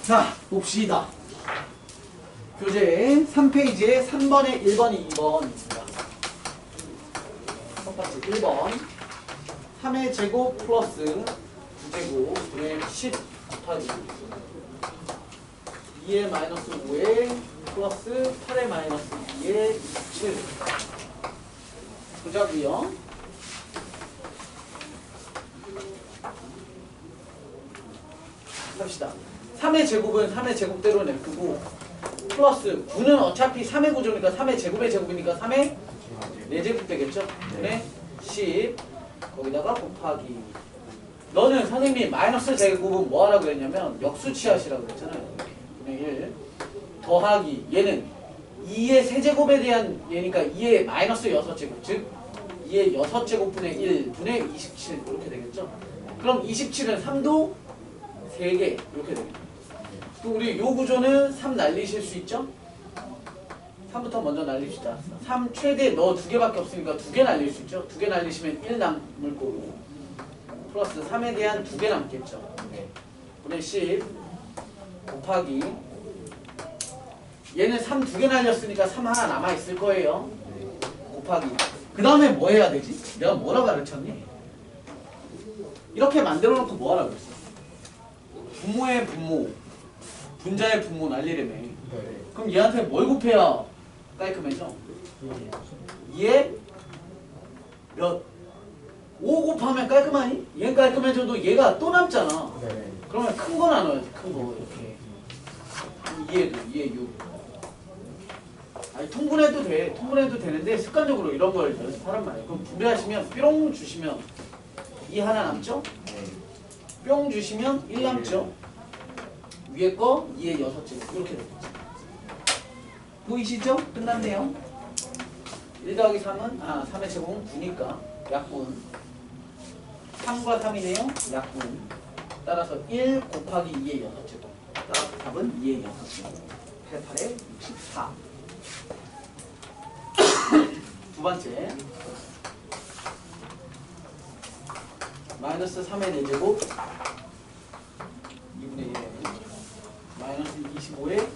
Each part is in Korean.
자, 봅시다. 교재 3페이지에 3번에 1번이 2번입니다. 첫 번째 1번 3의 제곱 플러스 9제곱 분의 10 곱하기 2의 마이너스 5에 플러스 8의 마이너스 2의 27 보자고요. 합시다. 3의 제곱은 3의 제곱대로 냅두고 플러스 9는 어차피 3의 구조니까 3의 제곱의 제곱이니까 3의 4제곱 되겠죠? 네. 10 거기다가 곱하기 너는 선생님이 마이너스 제곱은 뭐 하라고 그랬냐면 역수 취하시라고 그랬잖아요. 분의 1 더하기 얘는 2의 세제곱에 대한 얘니까 2의 마이너스 6제곱 즉 2의 6제곱분의 1분의 27 이렇게 되겠죠? 그럼 27은 3도 3개 이렇게 됩니다. 또 우리 요 구조는 3 날리실 수 있죠? 3부터 먼저 날립시다. 3 최대 너 2개밖에 없으니까 2개 날릴 수 있죠? 2개 날리시면 1 남을 거고 플러스 3에 대한 2개 남겠죠? 분의 10 곱하기 얘는 3 2개 날렸으니까 3 하나 남아있을 거예요. 곱하기 그 다음에 뭐 해야 되지? 내가 뭐라고 가르쳤니? 이렇게 만들어 놓고 뭐 하라고 했어? 분모의 분모 분자의 분모 날리려면 그럼 얘한테 뭘 곱해야 깔끔해져? 2에 몇? 5 곱하면 깔끔하니? 얘는 깔끔해져도 얘가 또 남잖아. 그러면 큰 거 나눠야지. 큰 거 이렇게 2에 6 아니 통분해도 돼. 통분해도 되는데 습관적으로 이런 걸 연습하란 말이에요. 그럼 분배하시면 뿅 주시면 2 하나 남죠? 뿅 주시면 1 남죠? 위에 거 2의 6제곱 이렇게 되겠죠. 보이시죠? 끝났네요. 1 더하기 3은 3의 제곱은 9니까 약분 3과 3이네요. 약분 따라서 1 곱하기 2의 6제곱 따라서 답은 2의 6제곱 88에 64 두 번째 마이너스 3의 4제곱 2분의 1에 마이너스 25에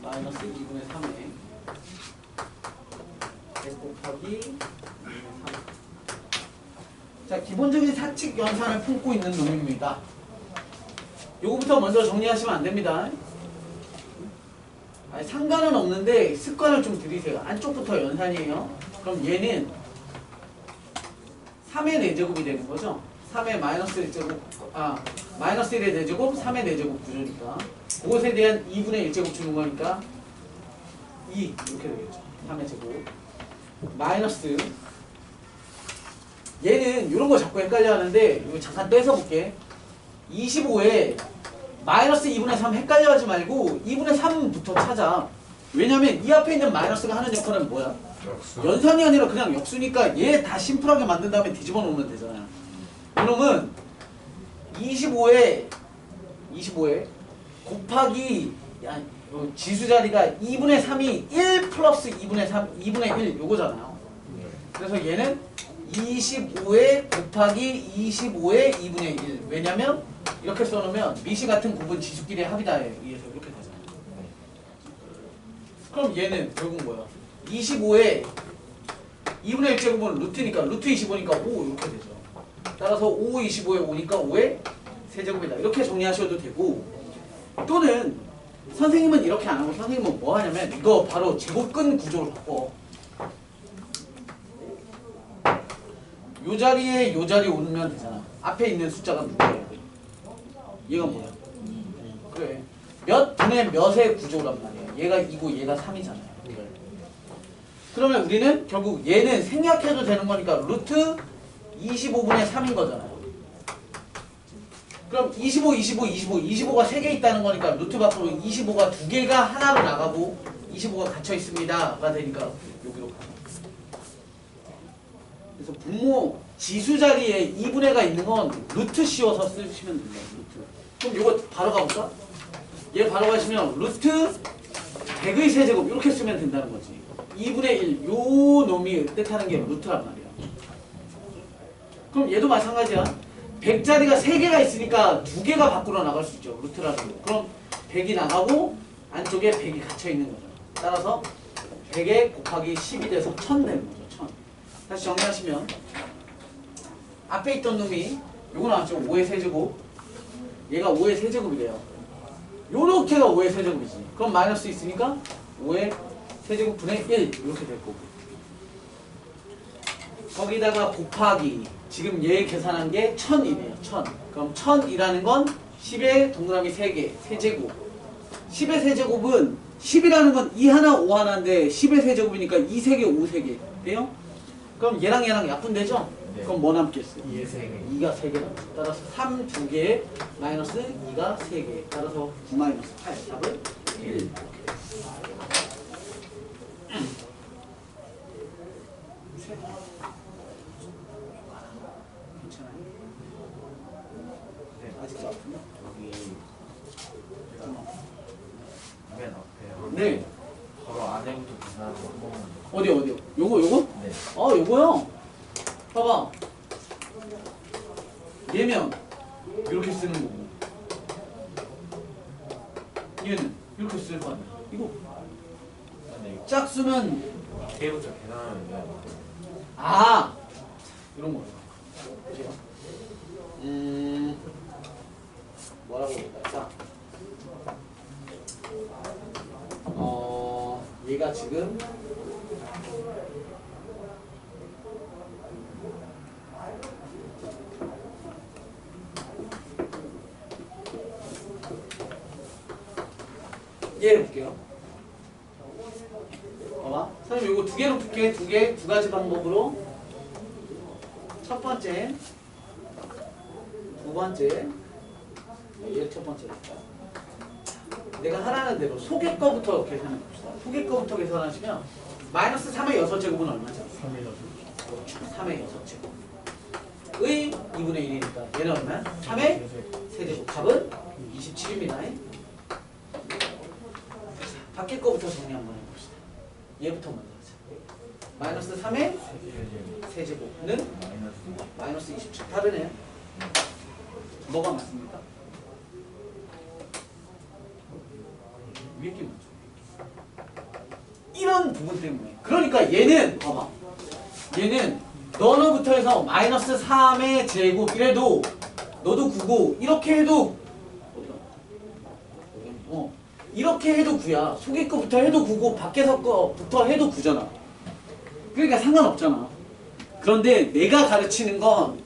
마이너스 2분의 3에 100 곱하기 2분의 3. 자, 기본적인 사칙 연산을 품고 있는 놈입니다. 요거부터 먼저 정리하시면 안 됩니다. 아니, 상관은 없는데 습관을 좀 들이세요. 안쪽부터 연산이에요. 그럼 얘는 3의 4제곱이 되는 거죠. 3의 마이너스 1제곱, 마이너스 1의 4제곱, 3의 4제곱 구조니까 그것에 대한 2분의 1제곱 주는 거니까 2 이렇게 되겠죠. 3의 제곱 마이너스 얘는 이런 거 자꾸 헷갈려 하는데 이거 잠깐 떼서 볼게. 25에 마이너스 2분의 3 헷갈려 하지 말고 2분의 3부터 찾아. 왜냐면 이 앞에 있는 마이너스가 하는 역할은 뭐야? 역수. 연산이 아니라 그냥 역수니까 얘 다 심플하게 만든 다음에 뒤집어 놓으면 되잖아요. 그러면 25에 곱하기 지수 자리가 2분의 3이 1 플러스 2분의 3, 2분의 1 요거잖아요. 그래서 얘는 25에 곱하기 25에 2분의 1. 왜냐면 이렇게 써놓으면 미시 같은 곱은 지수끼리의 합이다에 의해서 이렇게 되잖아요. 그럼 얘는 결국 뭐야? 25에 2분의 1제곱은 루트니까 루트 25니까 5 이렇게 되죠. 따라서 5, 25에 5니까 5의 세제곱이다. 이렇게 정리하셔도 되고 또는 선생님은 이렇게 안 하고 선생님은 뭐 하냐면 이거 바로 제곱근 구조를 바꿔. 요 자리에 요 자리 오면 되잖아. 앞에 있는 숫자가 누구야? 얘가 뭐야? 그래. 몇 분의 몇의 구조란 말이야. 얘가 2고 얘가 3이잖아요. 그러면 우리는 결국 얘는 생략해도 되는 거니까 루트 25분의 3인 거잖아요. 그럼 25, 25, 25, 25가 3개 있다는 거니까 루트 밖으로 25가 2개가 하나로 나가고 25가 갇혀 있습니다가 되니까 여기로 가요. 그래서 분모 지수 자리에 2분의가 있는 건 루트 씌워서 쓰시면 됩니다. 루트. 그럼 이거 바로 가볼까? 얘 바로 가시면 루트 100의 세제곱 이렇게 쓰면 된다는 거지. 2분의 1 요 놈이 뜻하는 게 루트란 말이야. 그럼 얘도 마찬가지야. 100자리가 3개가 있으니까 2개가 밖으로 나갈 수 있죠. 루트라는 거. 그럼 100이 나가고 안쪽에 100이 갇혀 있는 거죠. 따라서 100에 곱하기 10이 돼서 1000 되는 거죠. 1000. 다시 정리하시면 앞에 있던 놈이 요거 나왔죠. 5의 세제곱. 얘가 5의 세제곱이래요. 요렇게가 5의 세제곱이지. 그럼 마이너스 있으니까 5의 세제곱 분의 1 이렇게 될 거고. 거기다가 곱하기 지금 얘 계산한 게 1000이네요. 1000. 그럼 1000이라는 건 10의 동그라미 3개, 세제곱. 10의 세제곱은 10이라는 건 2 하나 5 하나인데 10의 세제곱이니까 2 3개 5 3개 돼요? 그럼 얘랑 얘랑 약분되죠? 네. 그럼 뭐 남겠어요? 2의 3개. 2가 3개 남죠. 따라서 3 2개 마이너스 2가 3개. 따라서 9 마이너스 8. 답은 1. 괜찮아요? 네. 아직도 아프냐? 맨 앞에 네. 바로 안에부터 계산하는 거 한 번만. 어디요? 요거? 네. 요거요. 봐봐. 얘면 이렇게 쓰는 거고. 얘는 이렇게 쓸 거 아니야. 이거 근데 짝수는 뒤에부터 계산하면 돼요. 이런 거예요. 보세요. 뭐라고 볼까? 얘가 지금 얘를 볼게요. 봐봐. 선생님 이거 2개로 풀게. 2 가지 방법으로. 첫 번째, 두 번째. 얘 첫 번째니까. 내가 하라는 대로 속의 거부터 계산해 봅시다. 속의 거부터 계산하시면 마이너스 3의 6제곱은 얼마죠? 3의 6제곱. 3의 6제곱. 의 2분의 1이니까 얘는 얼마야? 3의 세제곱. 답은 27입니다. 밖에 거부터 정리 한번 해봅시다. 얘부터 먼저 하자. 마이너스 3의 세제곱은 마이너스 27. 다르네요. 뭐가 맞습니까? 위에 게 맞죠. 이런 부분 때문에. 그러니까 얘는 봐봐. 얘는 너너부터 해서 마이너스 3의 제곱 이래도 너도 9고 이렇게 해도 이렇게 해도 9야. 속의 거부터 해도 9고 밖에서 거부터 해도 9잖아. 그러니까 상관없잖아. 그런데 내가 가르치는 건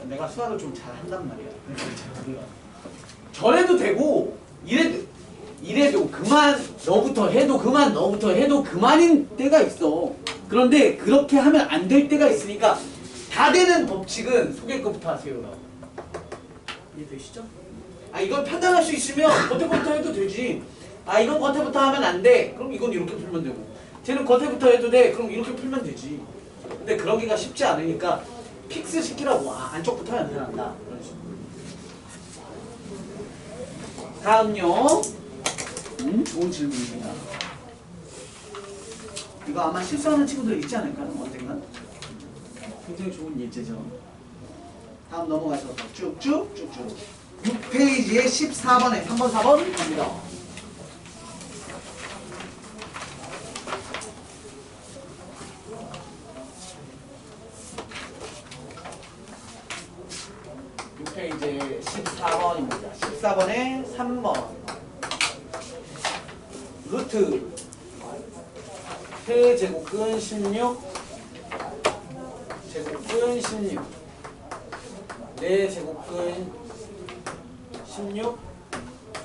내가 수학을 좀 잘한단 말이야. 저래도 되고 이래도 그만 너부터 해도 그만 너부터 해도 그만인 때가 있어. 그런데 그렇게 하면 안 될 때가 있으니까 다 되는 법칙은 속의 거부터 하세요라고. 이해되시죠? 이걸 판단할 수 있으면 겉에부터 해도 되지. 이건 겉에부터 하면 안 돼. 그럼 이건 이렇게 풀면 되고. 쟤는 겉에부터 해도 돼. 그럼 이렇게 풀면 되지. 근데 그러기가 쉽지 않으니까 픽스 시키라고. 안쪽부터 연산한다. 그런 식으로. 다음요. 좋은 질문입니다. 이거 아마 실수하는 친구들 있지 않을까요? 언젠가? 굉장히 좋은 예제죠. 다음 넘어가셔서 쭉쭉 6페이지에 14번에 3번 4번 갑니다. 이제 14번입니다. 14번에 3번 루트 세제곱근 16 제곱근 16 4제곱근 16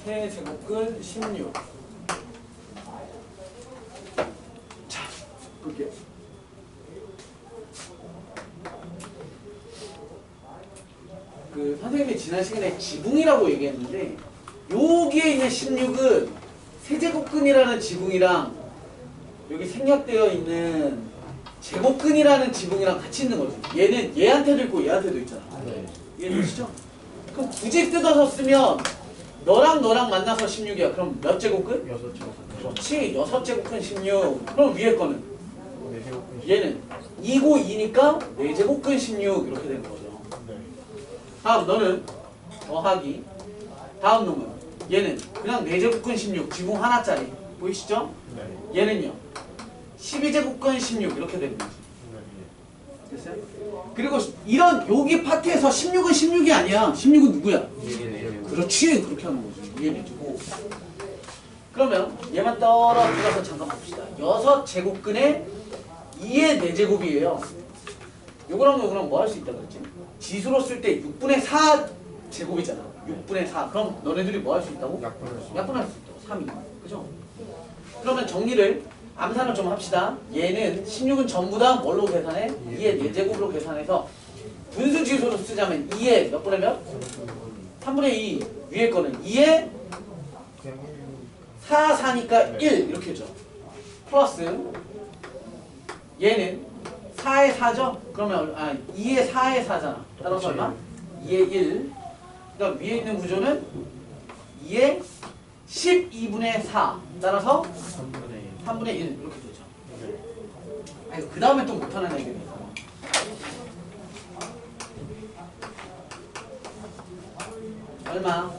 세제곱근 16. 자, 볼게요. 선생님이 지난 시간에 지붕이라고 얘기했는데 여기에 있는 16은 세제곱근이라는 지붕이랑 여기 생략되어 있는 제곱근이라는 지붕이랑 같이 있는 거지. 얘는 얘한테도 있고 얘한테도 있잖아. 네. 이해되시죠? 그럼 굳이 뜯어서 쓰면 너랑 만나서 16이야. 그럼 몇 제곱근? 6제곱근. 그렇지. 6제곱근 16. 그럼 위에 거는? 4제곱근. 얘는 2고 2니까 4제곱근 16 이렇게 되는 거죠. 네. 다음 너는 더하기. 다음 놈은 얘는 그냥 4제곱근 16 지붕 하나짜리. 보이시죠? 네. 얘는요 12제곱근 16 이렇게 되는 거지. 됐어요? 그리고 이런 여기 파트에서 16은 16이 아니야. 16은 누구야? 그렇지. 그렇게 하는 거지. 이해해주고. 그러면 얘만 떨어뜨려서 잠깐 봅시다. 6제곱근에 2의 4제곱이에요. 요거랑 뭐 할 수 있다 그랬지? 지수로 쓸 때 6분의 4 제곱이잖아. 6분의 4. 그럼 너네들이 뭐 할 수 있다고? 약분할 수 있다고. 3이. 그죠? 그러면 정리를 암산을 좀 합시다. 얘는 16은 전부 다 뭘로 계산해? 2의 4제곱으로 계산해서 분수 지수로 쓰자면 2의 몇 분의 몇? 3분의 2. 위에 거는 2의 4, 4니까 1 이렇게 해줘. 플러스 얘는 4의 4죠? 그러면 2의 4의 4잖아. 따라서 얼마? 2의 1. 그다음 위에 있는 구조는 2의 12분의 4. 따라서 3분의 1 이렇게 되죠. 아니, 그 다음에 또 못하는 애들이 있어. 얼마?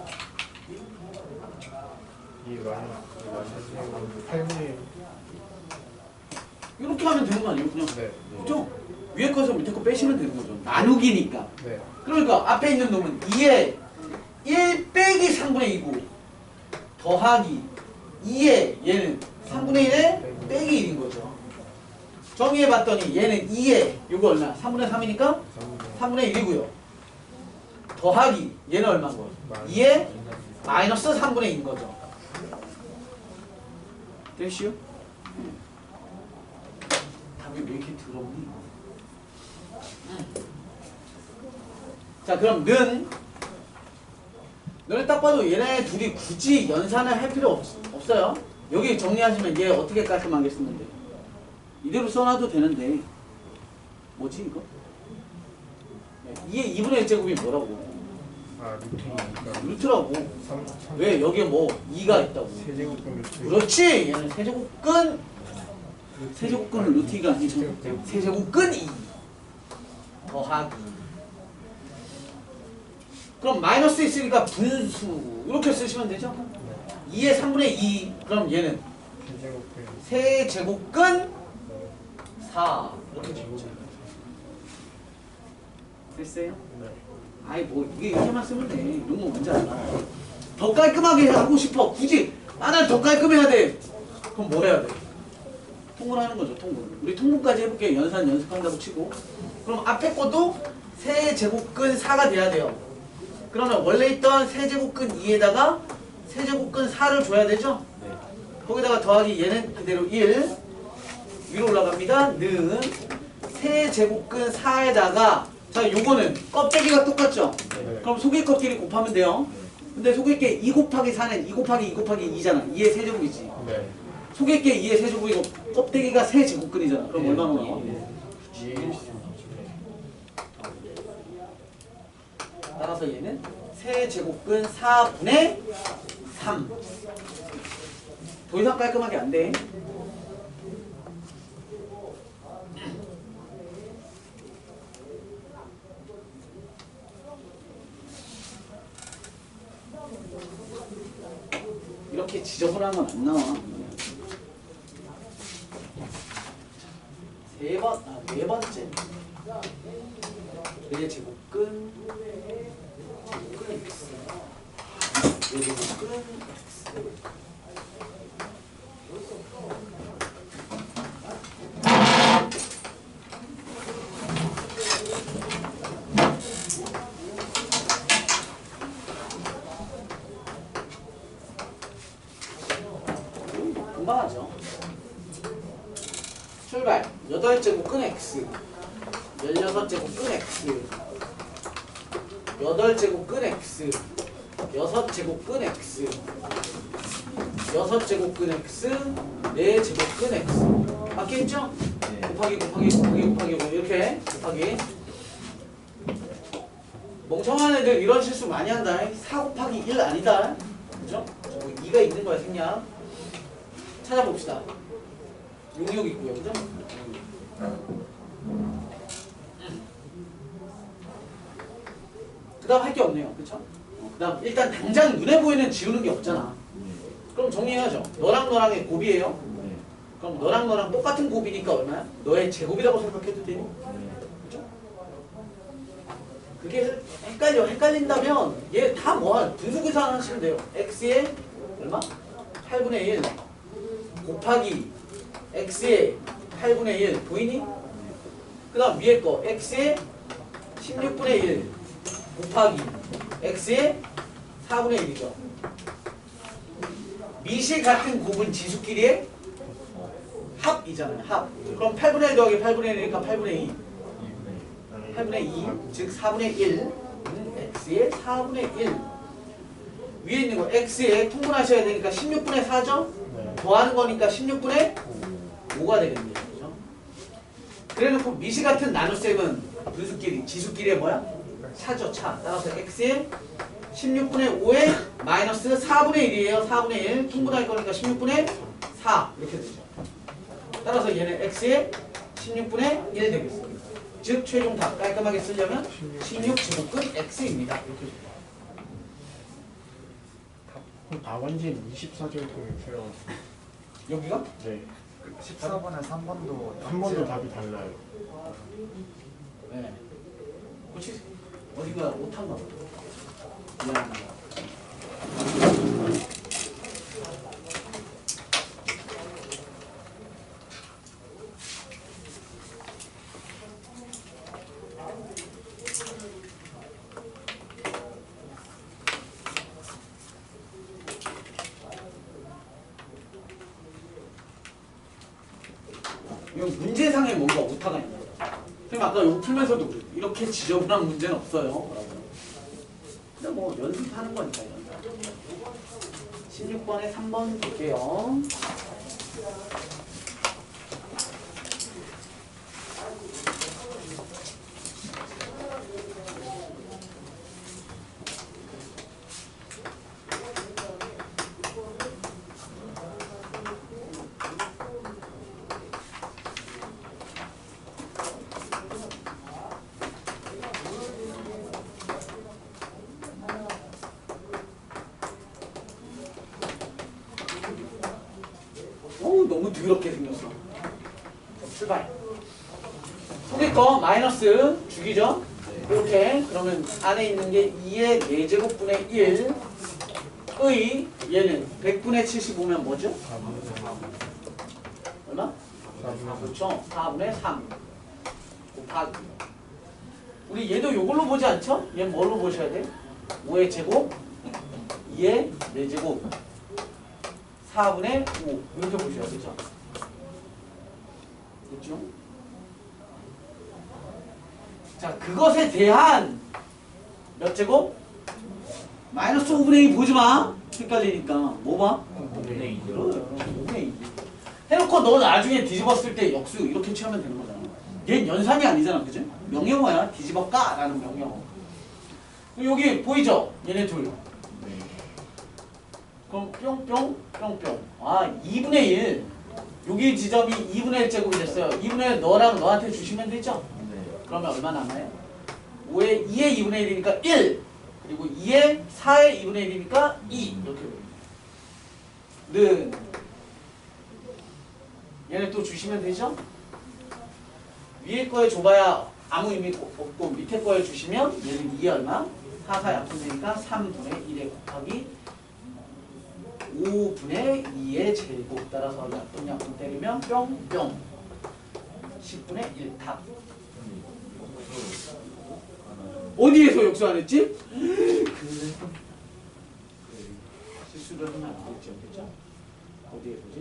8분의 이렇게 하면 되는 거 아니에요? 그냥. 네. 그죠? 위에 거에서 밑에 거 빼시면 되는 거죠. 나누기니까. 네. 그러니까 앞에 있는 놈은 2에 1 빼기 3분의 2고 더하기 2에 얘는 3분의 1에 빼기 1인 거죠. 정리해봤더니 얘는 2에 이거 얼마? 3분의 3이니까 3분의 1이고요. 더하기 얘는 얼마인 거예요? 2에 마이너스 3분의 2인 거죠. 됐슈? 답이 왜 이렇게 더럽니? 자 그럼 너네 딱 봐도 얘네 둘이 굳이 연산을 할 필요 없어요. 여기 정리하시면 얘 어떻게 깔끔하게 쓰는데 이대로 써놔도 되는데 뭐지 이거? 2의 2분의 1제곱이 뭐라고? 루트라고. 왜? 여기에 뭐 2가 있다고. 세제곱근 루트. 그렇지. 얘는 세제곱근 루트가 아니죠. 세제곱근 2 더하기. 그럼 마이너스 있으니까 분수 이렇게 쓰시면 되죠. 2의 3분의 2. 그럼 얘는 세제곱근 4 이렇게 되죠. 됐어요? 아이 뭐 이게 이렇게만 쓰면 돼. 이런 거 뭔지 알아. 더 깔끔하게 하고 싶어. 굳이 난 더 깔끔해야 돼. 그럼 뭐 해야 돼? 통분하는 거죠. 통분. 우리 통분까지 해볼게요. 연산 연습한다고 치고. 그럼 앞에 것도 세제곱근 4가 돼야 돼요. 그러면 원래 있던 세제곱근 2에다가 세제곱근 4를 줘야 되죠? 네. 거기다가 더하기 얘는 그대로 1 위로 올라갑니다. 는 세제곱근 4에다가 자 요거는 껍데기가 똑같죠? 네. 그럼 속의 껍데기 곱하면 돼요. 근데 속의 게 2 곱하기 4는 2 곱하기 2 곱하기 2잖아. 2의 세제곱이지. 네. 속의 게 2의 세제곱이고 껍데기가 세제곱근이잖아. 그럼 얼마나 나와? 따라서 얘는 세제곱근 4분의 3. 더 이상 깔끔하게 안 돼. 이렇게 지저분한 건 안 나와. 네 번째. 네 제곱근 x. 네 제곱근 x. 금방 하죠. 출발. 8제곱근 x. 16제곱근 x. 8제곱근 x. 6제곱근 x. 6제곱근 x. 4제곱근 x. 맞겠죠? 네. 곱하기 곱하기 곱하기 곱하기 이렇게 곱하기. 멍청한 애들 이런 실수 많이 한다. 4 곱하기 1 아니다. 그죠? 2가 있는 거야 생략. 찾아봅시다. 용역 있고요. 그죠? 그 다음 할 게 없네요. 그쵸? 그 다음 일단 당장 눈에 보이는 지우는 게 없잖아. 그럼 정리해야죠. 너랑 너랑의 곱이에요. 그럼 너랑 너랑 똑같은 곱이니까 얼마야? 너의 제곱이라고 생각해도 되니? 그쵸? 그게 헷갈린다면 얘 다 뭐야? 분수계산 하시면 돼요. x의 얼마? 8분의 1 곱하기 x의 8분의 1 보이니? 그 다음 위에 거 x의 16분의 1 곱하기 x의 4분의 1이죠. 미실 같은 곱은 지수끼리의 합이잖아요. 합. 그럼 8분의 1 더하기 8분의 1이니까 8분의 2. 8분의 2, 즉 4분의 1은 x의 4분의 1. 위에 있는 거 x에 통분하셔야 되니까 16분의 4죠? 더하는 거니까 16분의 5가 되겠네요. 그죠? 그래놓고 미시 같은 나눗셈은 분수끼리, 지수끼리의 뭐야? 차죠, 차. 따라서 x의 16분의 5에 마이너스 4분의 1이에요. 4분의 1. 통분할 거니까 16분의 4. 이렇게 되죠. 따라서 얘는 x의 16분의 1 되겠습니다. 즉 최종 답 깔끔하게 쓰려면 16제곱근 x입니다. 이렇게 답안지는 24절 통해서요. 여기가? 네. 14번에 3번도 한 번도 답이 달라요. 네. 그렇지. 어딘가 못한가 봐. 미안합니다. 이건 문제상에 뭔가 오타가 있는 거죠. 선생님 아까 이거 풀면서도 이렇게 지저분한 문제는 없어요. 근데 뭐 연습하는 거니까요. 16번에 3번 볼게요. 너무 더럽게 생겼어. 출발. 속의 거 마이너스 죽이죠? 이렇게. 그러면 안에 있는 게 2의 4제곱분의 1의 얘는 100분의 75면 뭐죠? 얼마? 그렇죠. 4분의 3 곱하기. 우리 얘도 이걸로 보지 않죠? 얘 뭘로 보셔야 돼? 5의 제곱 2의 4제곱 4분의 5 이렇게 보셔야 되죠. 그렇죠? 자, 그것에 대한 몇 제곱? 마이너스 5분의 2 보지 마. 헷갈리니까. 뭐 봐? 5분의 2. 5분의 2. 해놓고 너 나중에 뒤집었을 때 역수 이렇게 취하면 되는 거잖아. 얘는 연산이 아니잖아. 그죠? 명령어야. 뒤집어까? 라는 명령어. 여기 보이죠? 얘네 둘. 그럼 뿅뿅 뿅뿅. 아 2분의 1. 여기 지점이 2분의 1제곱이 됐어요. 2분의 1 너랑 너한테 주시면 되죠? 그러면 얼마 남아요? 5의 2의 2분의 1이니까 1. 그리고 2의 4의 2분의 1이니까 2. 이렇게 는 얘네 또 주시면 되죠? 위에 거에 줘봐야 아무 의미 없고 밑에 거에 주시면 얘는 2의 얼마? 4, 4 약분되니까 3분의 1에 곱하기 5분의 2의 제곱. 따라서 약분 때리면 뿅뿅 10분의 1 답. 어디에서 역수 안 했지? 실수를 하면 안 되죠. 그렇죠? 어디에 보지?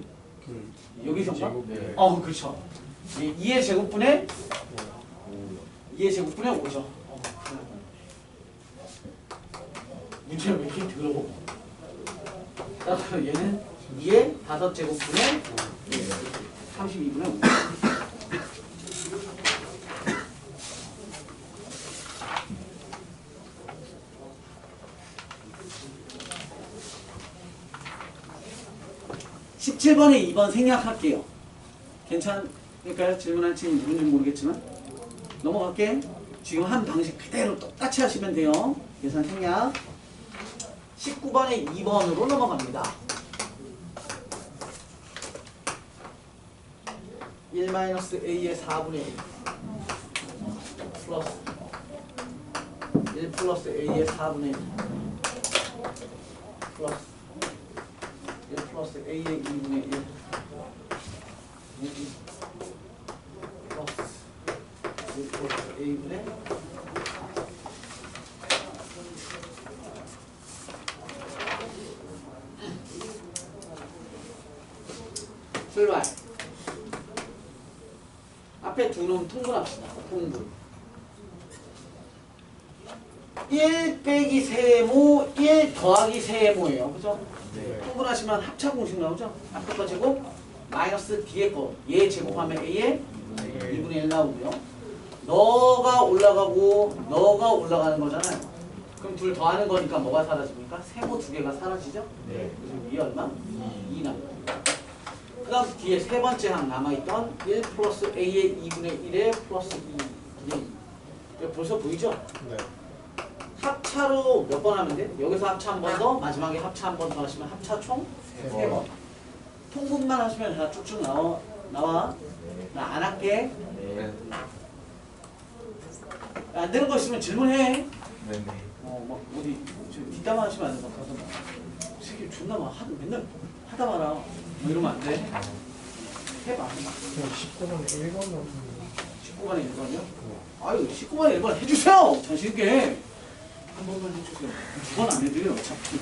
여기서인가? 네. 그렇죠. 2의 제곱분의 5죠. 문제가 왜 이렇게 더러워? 따라서 얘는 2의 5제곱분의 32분의 5. 17번에 2번 생략할게요. 괜찮을까요? 질문한 친구 누군지 모르겠지만 넘어갈게. 지금 한 방식 그대로 똑같이 하시면 돼요. 계산 생략. 19번에 2번으로 넘어갑니다. 1-a의 4분의 1 플러스 1 플러스 a의 4분의 1 플러스 1 플러스 a의 2분의 1 플러스 1 플러스 a분의 출발. 앞에 두 놈 통분합시다. 통분. 1 빼기 세모, 1 더하기 세모예요. 그죠? 네. 통분하시면 합차 공식 나오죠? 앞에 거 제곱, 마이너스 뒤에 거. 얘 제곱하면 a의 2분의 1 나오고요. 너가 올라가고 너가 올라가는 거잖아요. 그럼 둘 더하는 거니까 뭐가 사라집니까? 세모 두 개가 사라지죠? 네. 그래서 위 얼마? 2 남아요. 그 다음 뒤에 세 번째 항 남아있던 1 플러스 a의 2분의 1에 플러스 2분의 2. 벌써 보이죠? 네. 합차로 몇 번 하면 돼? 여기서 합차 한 번 더, 마지막에 합차 한 번 더 하시면 합차 총 3번. 통분만 하시면 다 쭉쭉 나와. 나 안 할게. 네. 안 되는 거 있으면 질문해. 네네. 막 어디 뒷담화 하시면 안 돼. 막 가서 막 새끼 존나 막 맨날 하다 마라. 뭐 이러면 안 돼. 해봐. 그냥 19번에 1번만 19번에 1번이요? 아유 19번에 1번 해주세요. 자신있게. 한 번만 해주세요. 두 번 안 해드려요. 어차피.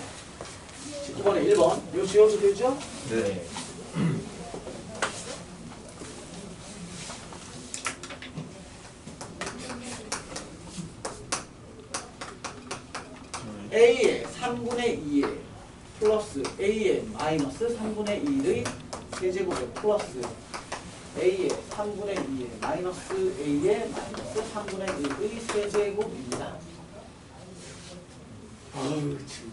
19번에 1번. 이거 지워도 되죠? 네. a의 3분의 2에 플러스 a의 마이너스 3분의 1의 세제곱에 플러스 a의 3분의 2에 마이너스 a의 마이너스 3분의 1의 세제곱입니다. 아유 참.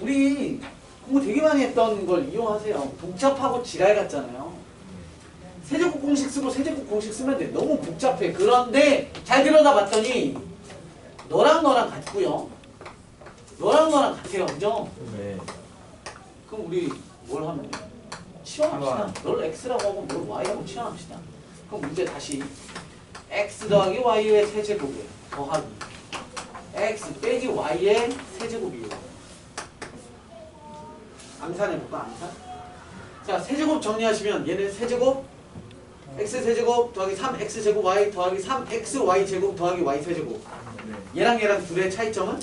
우리 공부 되게 많이 했던 걸 이용하세요. 복잡하고 지랄 같잖아요. 세제곱 공식 쓰고 세제곱 공식 쓰면 돼. 너무 복잡해. 그런데 잘 들여다봤더니 너랑 같고요. 너랑 같아요. 그죠? 네. 그럼 우리 뭘 하면 돼? 치환합시다. 널 x라고 하고 뭘 y라고 치환합시다. 그럼 문제 다시 x 더하기 y의 세제곱이에요. 더하기 x 빼기 y의 세제곱이에요. 암산해볼까? 암산? 자, 세제곱 정리하시면 얘는 세제곱 x 세제곱 더하기 3x 제곱 y 더하기 3x y 제곱 더하기 y 세제곱. 얘랑 둘의 차이점은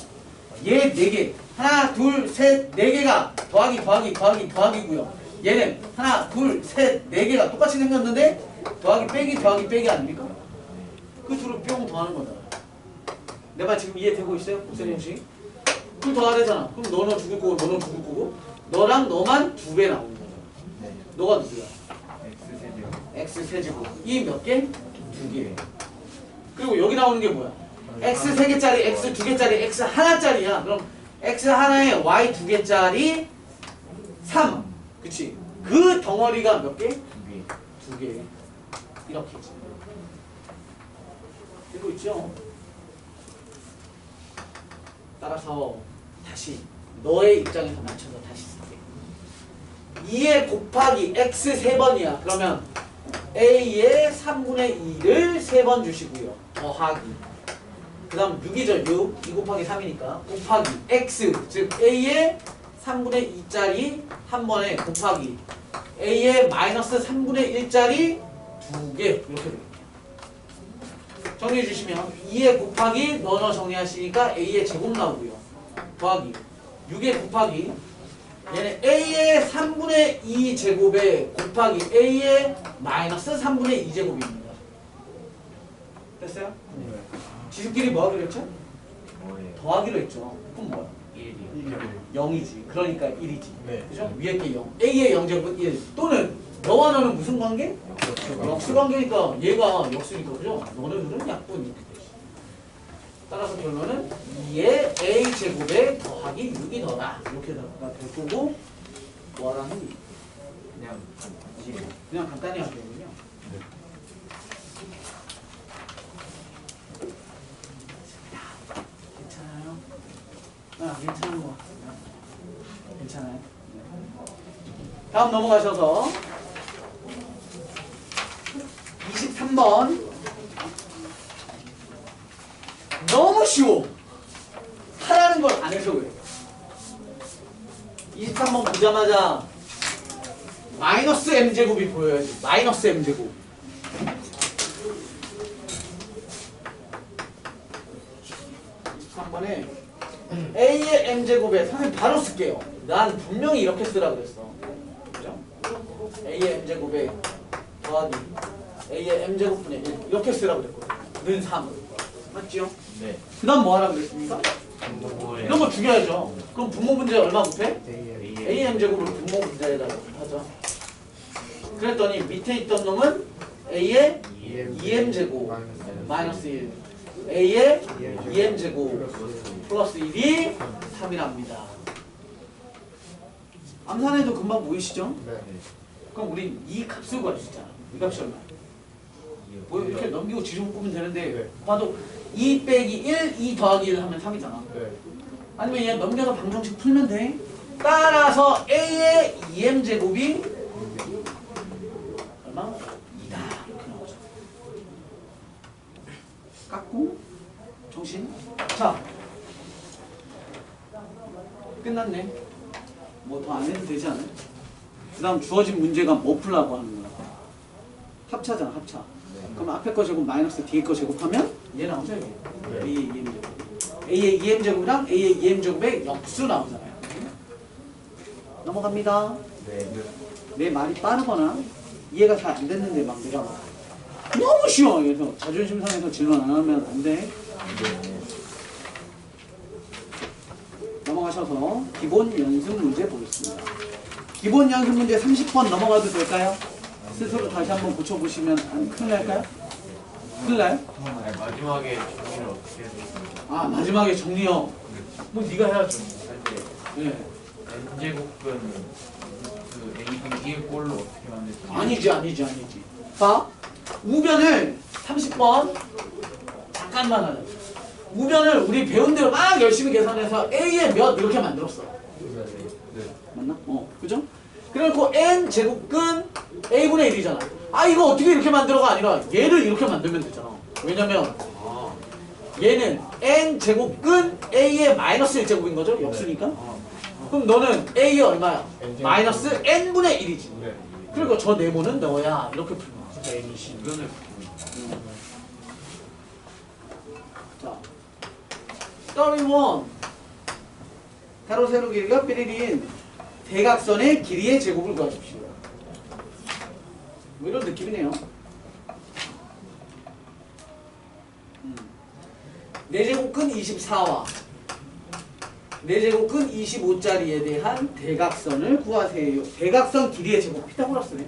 얘 4개. 하나, 둘, 셋, 4개가 더하기고요. 얘는 하나, 둘, 셋, 4개가 똑같이 생겼는데 더하기 빼기 아닙니까? 그 둘을 뿅 더하는 거잖아. 내 말 지금 이해되고 있어요? 목소리 형식? 둘 더하래잖아. 그럼 너는 죽을 거고 너는 죽을 거고 너랑 너만 2배 나오는 거잖아. 너가 누구야? x 세제곱. 이 몇 개? 2개. 그리고 여기 나오는 게 뭐야? x 3개짜리, x 2개짜리, x 하나짜리야. 그럼 x 하나에 y 2개짜리 3. 그치? 그 덩어리가 몇 개? 2개. 이렇게. 되고 있죠? 따라서 다시 너의 입장에서 맞춰서 다시 쓸게. 2에 곱하기 x 3번이야. 그러면 a의 3분의 2를 3번 주시고요. 더하기. 그 다음 6이죠. 6. 2 곱하기 3이니까. 곱하기 x. 즉 a의 3분의 2짜리 한 번에 곱하기 a의 마이너스 3분의 1짜리 2개. 이렇게 됩니다. 정리해 주시면 2에 곱하기 넣어 정리하시니까 a의 제곱 나오고요. 더하기 6에 곱하기 얘는 a의 3분의 2 제곱에 곱하기 a의 마이너스 3분의 2 제곱입니다. 됐어요? 네. 지수끼리 뭐 하기로 했죠? 뭐예요? 더하기로 했죠. 그럼 뭐야? 1이요. 0이지. 그러니까 1이지. 네. 그죠? 위에 게 0. a의 0제곱은 1. 또는 너와 너는 무슨 관계? 역수 관계니까 얘가 역수니까 그죠? 너는 둘은 약분 이렇게 되지. 따라서 결론은 2의 a 제곱에 더하기 6이 더다. 이렇게 될 거고 뭐라는 그냥 간단히 하겠군요. 괜찮아요? 괜찮은 것 같아요. 괜찮아요? 네. 다음 넘어가셔서 23번 너무 쉬워. 하라는 걸 안 해서 그래. 23번 보자마자 마이너스 m제곱이 보여야지. 마이너스 m제곱. 23번에 a의 m제곱에 선생님 바로 쓸게요. 난 분명히 이렇게 쓰라 그랬어. 그죠? a의 m제곱에 더하기 a의 m제곱분의 1 이렇게 쓰라 그랬거든. 는 3. 맞지요? 네. 그 다음 뭐 하라고 그랬습니까? 이런 거 죽여야죠. 그럼 분모 문제 얼마 곱해? a의 m제곱을 분모 문제에다 하죠. 그랬더니 밑에 있던 놈은 a의 2m제곱 마이너스 1 a의 2m제곱 플러스 1이 3이랍니다. 암산해도 금방 보이시죠? 네. 그럼 우린 이 값을 구할 수 있잖아. 이 값이 얼마야? 뭐 이렇게 넘기고 뒤로 묶으면 되는데 봐도 2 빼기 1, 2 더하기 1 하면 3이잖아. 네. 아니면 얘 넘겨서 방정식 풀면 돼. 따라서 a의 2m제곱이 얼마? 2다. 이렇게 나오죠. 깎고 정신. 자, 끝났네. 뭐 더 안 해도 되지 않아요? 그 다음 주어진 문제가 뭐 풀라고 하는 거야? 합차잖아, 합차. 그럼 앞에 거 제곱 마이너스 뒤에 거 제곱하면 얘 나오죠, 이게. a의 2m제곱. a의 2m제곱이랑 a의 2m제곱의 역수 나오잖아요. 넘어갑니다. 네. 내 말이 빠르거나 이해가 잘 안 됐는데 막 내가 막 너무 쉬워. 그래서 자존심 상해서 질문 안 하면 안 돼. 넘어가셔서 기본 연습 문제 보겠습니다. 기본 연습 문제 30번 넘어가도 될까요? 스스로 다시 한번 고쳐보시면 안 큰일 날까요? 큰일 나요? 마지막에 정리를 어떻게 해야 되지? 아, 마지막에 정리요. 뭐 네가 해야죠. 할때 네. n제곱은 그 a분의 2의 꼴로 어떻게 만들지? 아니지. 봐. 우변을 30번 잠깐만 하자. 우변을 우리 배운 대로 막 열심히 계산해서 a의 몇 이렇게 만들었어. 네. 맞나? 그죠? 그래놓고 n 제곱근 a분의 1이잖아. 아, 이거 어떻게 이렇게 만들어가 아니라 얘를 이렇게 만들면 되잖아. 왜냐면 얘는 n 제곱근 a의 마이너스 1제곱인 거죠? 역수니까. 그럼 너는 a의 얼마야? 마이너스 n분의 1이지. 네. 그리고 저 네모는 넣어야 이렇게 풀면 돼. 이거는 자, 31 가로 세로 길이가 삐리린 대각선의 길이의 제곱을 구하십시오. 뭐 이런 느낌이네요. 네 제곱근 24와 네 제곱근 25짜리에 대한 대각선을 구하세요. 대각선 길이의 제곱 피타고라스네.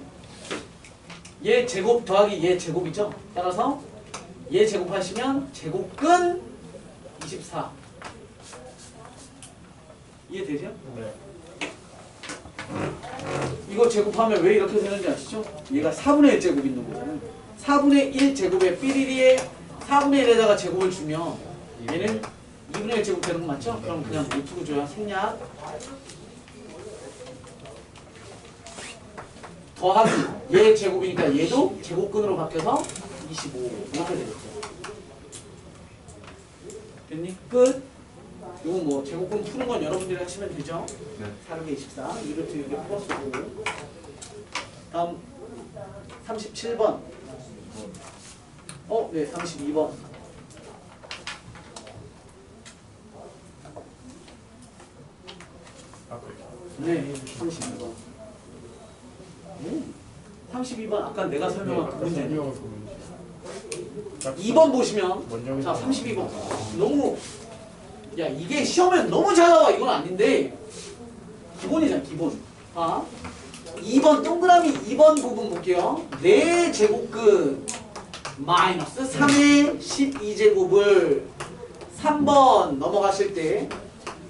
얘 제곱 더하기 얘 제곱이죠. 따라서 얘 제곱하시면 제곱근 24. 이해되죠? 네. 이거 제곱하면 왜 이렇게 되는지 아시죠? 얘가 4분의 1 제곱 있는 거잖아요. 4분의 1 제곱에 삐리리에 4분의 1에다가 제곱을 주면 얘는 2분의 1 제곱 되는 거 맞죠? 그럼 그냥 노트북 줘야 생략. 더하기 얘 제곱이니까 얘도 제곱근으로 바뀌어서 25 이렇게 되겠죠. 됐니? 끝. 이거 뭐 제곱근 푸는 건 여러분들이 하시면 되죠. 네. 4개 24 이렇게 이렇게 플러스 5. 다음 37번. 네, 32번. 네, 32번. 32번 아까 내가 설명한 그 문제네. 2번 보시면 자 32번 너무 야 이게 시험에 너무 잘 나와. 이건 아닌데 기본이잖아 기본. 2번 동그라미 2번 부분 볼게요. 4제곱근 마이너스 3의 12제곱을 3번 넘어가실 때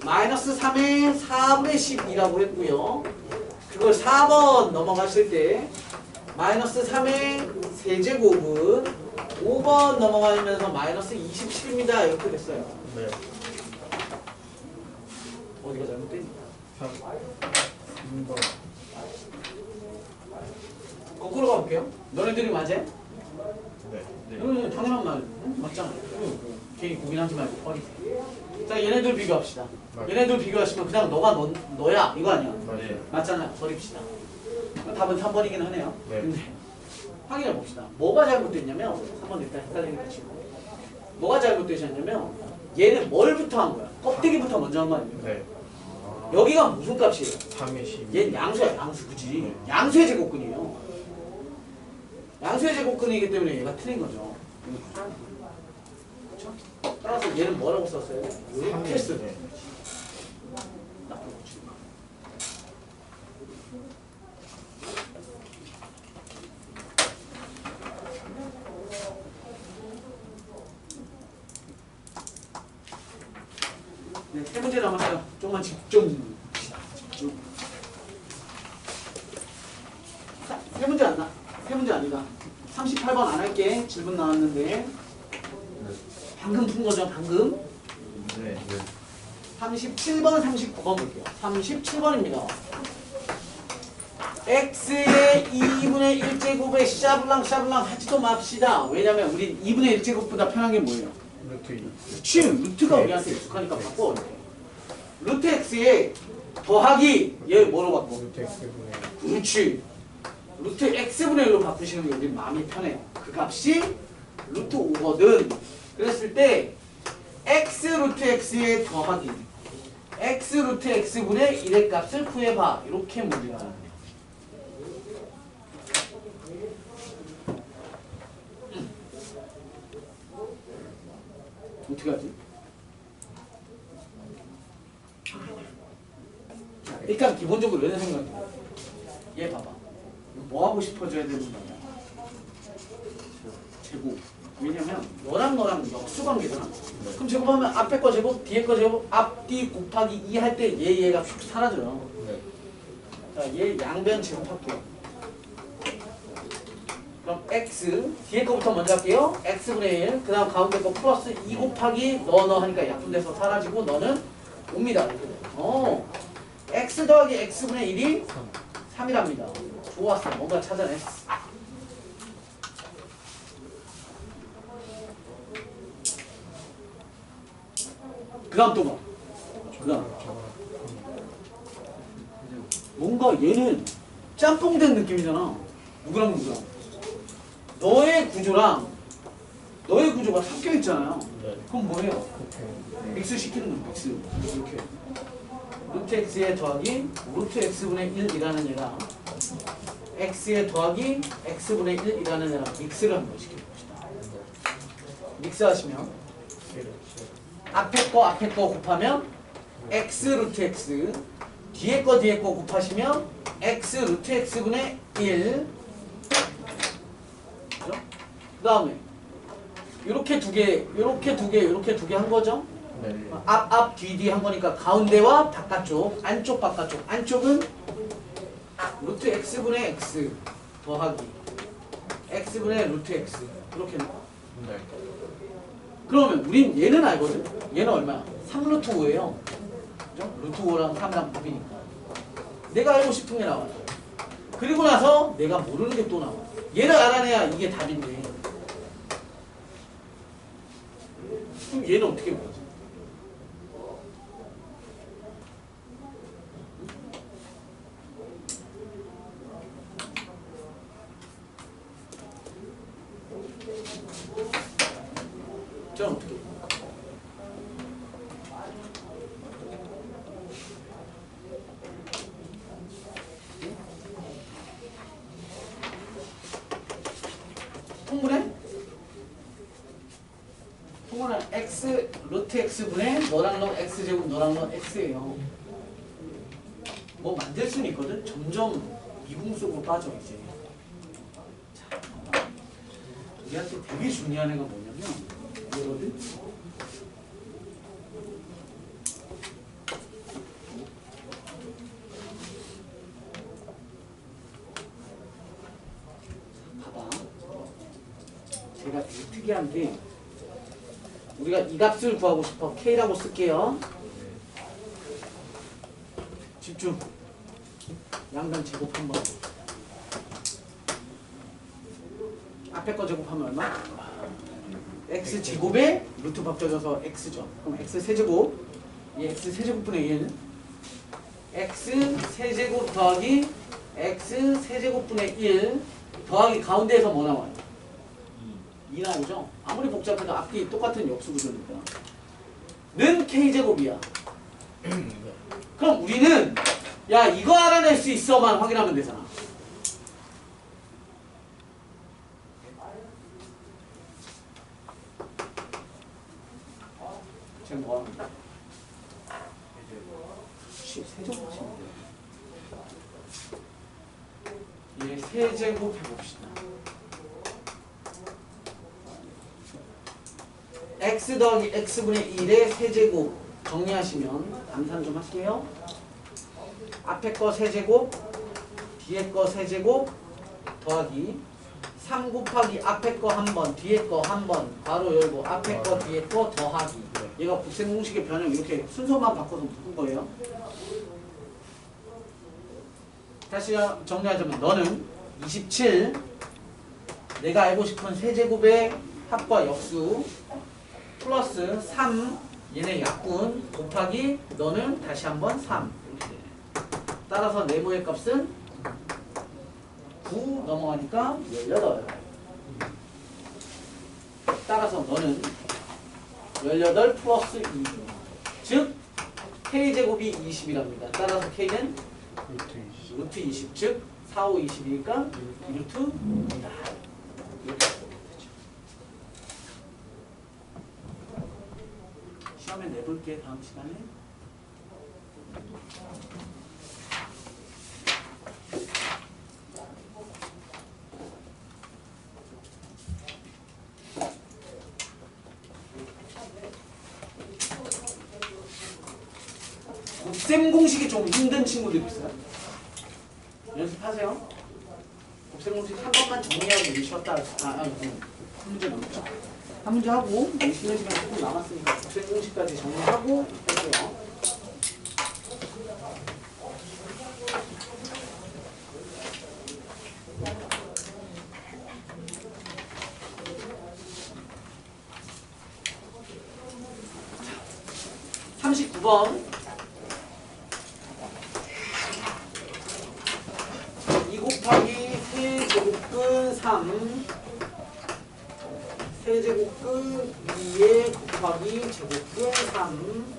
마이너스 3의 4분의 12라고 했고요. 그 그걸 4번 넘어갔을 때 마이너스 3의 세제곱은 5번 넘어가면서 마이너스 27입니다. 이렇게 됐어요. 네. 어디가 잘못됐니? 3번. 거꾸로 가볼게요. 너네들이 맞아? 네. 응, 당연한 말. 응? 맞잖아. 응. 괜히 고민하지 말고 버리세요. 자, 얘네들 비교합시다. 맞아요. 얘네들 비교하시면 그냥 너가 너야 이거 아니야. 맞아요. 맞잖아요. 버립시다. 답은 3번이긴 하네요. 네. 근데 확인해 봅시다. 뭐가 잘못됐냐면 3번 일단 헷갈리니까 치고 뭐가 잘못되셨냐면 얘는 뭘부터 한 거야? 껍데기부터 먼저 한 거 아니에요? 네. 여기가 무슨 값이에요? 3의 12. 얘는 양수야, 양수. 그지? 양수의 제곱근이에요. 양수의 제곱근이기 때문에 얘가 틀린 거죠. 그렇죠? 따라서 얘는 뭐라고 썼어요? 이렇게 쓰 네. 나쁜 거지. 네, 세 문제 남았어요. 조금만 집중. 자, 세 문제 안 나. 세 문제 아니다. 38번 안 할게. 질문 나왔는데. 방금 푼 거죠, 방금. 네. 37번, 39번 볼게요. 37번입니다. x의 2분의 1제곱에 샤블랑 하지도 맙시다. 왜냐면 우린 2분의 1제곱보다 편한 게 뭐예요? 루트 2. 그치, 루트가 우리한테 익숙하니까 바꿔. 루트 x에 더하기 얘 뭐로 바꿔? 루트 x분의 그렇지. 루트 x분의 1로 바꾸시는 게 우리 마음이 편해요. 그 값이 루트 5거든. 그랬을 때 x 루트 x에 더하기 x 루트 x분의 1의 값을 구해봐. 이렇게 문제가 나와요. 어떻게 하지? 자, 일단 기본적으로 이런 생각이에요. 얘 봐봐. 뭐 하고 싶어져야 되는 거냐? 제곱. 왜냐면 너랑 역수 관계잖아. 그럼 제곱하면 앞에 거 제곱, 뒤에 거 제곱, 앞뒤 곱하기 2 할 때 얘가 쑥 사라져요. 네. 자, 얘 양변 제곱할게요. 그럼 x 뒤에 거부터 먼저 할게요. x분의 1. 그 다음 가운데 거 플러스 2 곱하기 너 하니까 약분돼서 사라지고 너는 옵니다. x 더하기 x분의 1이 3이랍니다. 좋았어. 뭔가 찾아냈어. 그 다음 또 봐. 그 다음. 뭔가 얘는 짬뽕된 느낌이잖아. 누구랑. 너의 구조가 섞여 있잖아요. 네. 그럼 뭐예요? 오케이. 믹스 시키는 거, 믹스. 이렇게. 루트 x에 더하기 루트 x분의 1이라는 얘랑 x에 더하기 x분의 1이라는 얘랑 믹스를 한번 시켜봅시다. 믹스 하시면 앞에 거 곱하면 x 루트 x 뒤에 거 곱하시면 x 루트 x분의 1 그 다음에 요렇게 두 개 한 거죠? 네. 앞, 뒤 한 거니까 가운데와 바깥쪽, 안쪽은 루트 x분의 x 더하기 x분의 루트 x 이렇게 나와. 네. 그러면 우린 얘는 알거든? 얘는 얼마야? 3루트 5예요. 그죠? 루트 5랑 3이랑 곱이니까. 내가 알고 싶은 게 나와요. 그리고 나서 내가 모르는 게 또 나와. 얘를 알아내야 이게 답인데. 그럼 얘는 어떻게 보지? 저는 어떻게 해요? 통분해 x 루트 x분의 너랑 너 x제곱 너랑 너 x예요. 뭐 만들 수는 있거든? 점점 미궁 속으로 빠져 이제. 자, 우리한테 되게 중요한 애가 뭐냐면 이거거든? 얘가 되게 특이한 게 우리가 이 값을 구하고 싶어. K라고 쓸게요. 집중. 양변 제곱 한번. 앞에 거 제곱하면 얼마? x 제곱에 루트 바뀌어져서 x죠. 그럼 x 세제곱, 이 x 세제곱분의 1, x 세제곱 더하기 x 세제곱분의 1 더하기 가운데에서 뭐 나와요? 2 나오죠? 아무리 복잡해도 앞뒤 똑같은 역수 구조니까. 는 k제곱이야. 그럼 우리는 야 이거 알아낼 수 있어만 확인하면 되잖아. 지금 뭐 하는 거야? 세제곱 치면 돼. 얘 세제곱 해봅시다. x 더하기 x분의 1의 세제곱 정리하시면 암산 좀 할게요. 앞에 거 세제곱, 뒤에 거 세제곱 더하기 3 곱하기 앞에 거 한 번, 뒤에 거 한 번, 바로 열고 앞에 거 뒤에 거 더하기. 얘가 곱셈 공식의 변형 이렇게 순서만 바꿔서 묶은 거예요. 다시 정리하자면 너는 27 내가 알고 싶은 세제곱의 합과 역수 플러스 3 얘네 약분 곱하기 너는 다시 한번 3 이렇게 되네. 따라서 네모의 값은 9 넘어가니까 18. 따라서 너는 18 플러스 2. 즉 K제곱이 20이랍니다. 따라서 K는 루트 20. 즉 4, 5, 20이니까 루트 2다. 이렇게 되죠. 시험에 내볼게 다음 시간에. 곱셈 공식이 좀 힘든 친구들 있어요? 연습하세요. 곱셈 공식 한 번만 정리하고 우리 쉬었다. 한 문제 남았죠? 한 문제 하고 쉬는 시간 조금 남았으니까 곱셈 공식까지 정리하고 할게요. 자, 39번 2 곱하기 세제곱근 3 세제곱근 2에 곱하기 제곱근 3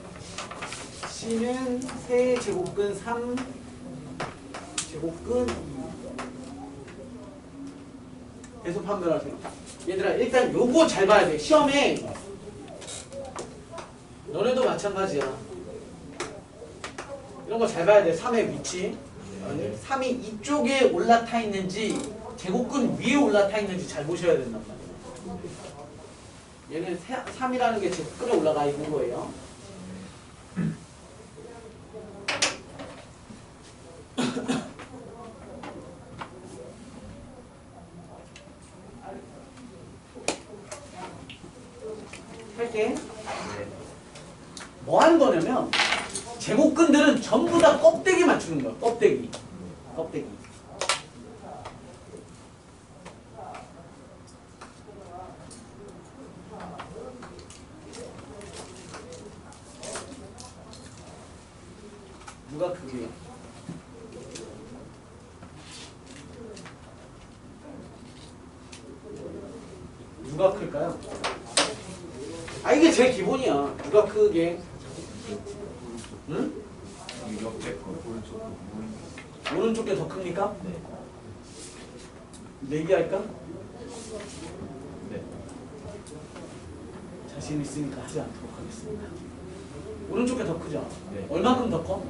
C는 세제곱근 3 제곱근 2 계속 판별하세요. 얘들아 일단 요거 잘 봐야 돼. 시험에 너네도 마찬가지야. 이런 거 잘 봐야 돼. 3의 위치 3이 이쪽에 올라타 있는지 제곱근 위에 올라타 있는지 잘 보셔야 된단 말이에요. 얘는 3이라는 게 제곱근에 올라가 있는 거예요. 할게. 뭐 하는 거냐면 제곱근들은 전부 다 껍데기 맞추는 거야. 껍데기. 누가 크게요? 누가 클까요? 아 이게 제일 기본이야. 누가 크게? 응? 옆에 거 오른쪽 게 더 큽니까? 네. 내기할까? 네. 자신 있으니까 하지 않도록 하겠습니다. 오른쪽 게 더 크죠? 네. 얼마큼 더 커?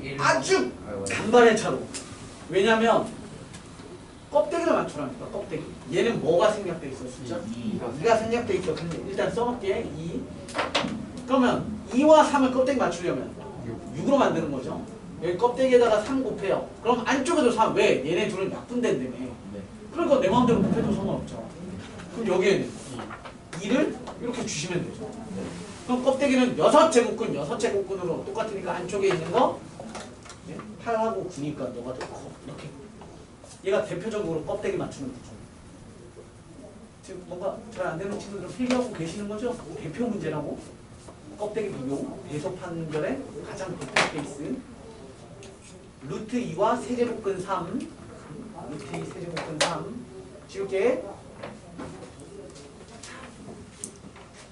1. 아주 간발의 차로. 왜냐면 껍데기를 맞추라니까. 껍데기. 얘는 뭐가 생략돼 있어? 숫자? 2가 생략돼 있어. 근데 일단 써놓을게. 2. 그러면 2와 3을 껍데기 맞추려면 6으로 만드는 거죠. 여기 껍데기에다가 3 곱해요. 그럼 안쪽에도 3. 왜? 얘네 둘은 약분된다며. 네. 그러니까 내 마음대로 곱해도 상관없죠. 그럼 여기에는 2를 이렇게 주시면 되죠. 그럼 껍데기는 6제곱근 6제곱근으로 똑같으니까 안쪽에 있는 거 8하고 9니까 너가 더 커. 이렇게. 얘가 대표적으로 껍데기 맞추는 거죠. 지금 뭔가 잘 안 되는 친구들은 필기하고 계시는 거죠? 대표 문제라고. 껍데기 비교, 배속 판결의 가장 대표 케이스. 루트 2와 세제곱근 3. 루트 2 세제곱근 3. 지울게.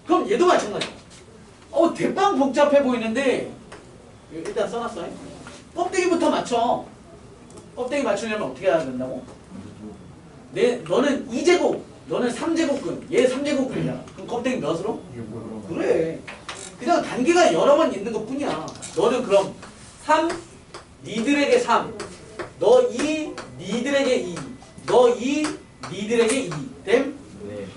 그럼 얘도 마찬가지야. 대빵 복잡해 보이는데 일단 써놨어. 껍데기부터 맞춰. 껍데기 맞추려면 어떻게 해야 된다고? 너는 2제곱, 너는 3제곱근, 얘 3제곱근이야. 그럼 껍데기 몇으로? 그래. 그냥 단계가 여러 번 있는 것 뿐이야. 너는 그럼 3, 니들에게 3, 너 2, 니들에게 2, 너 2, 니들에게 2. 됨? 네.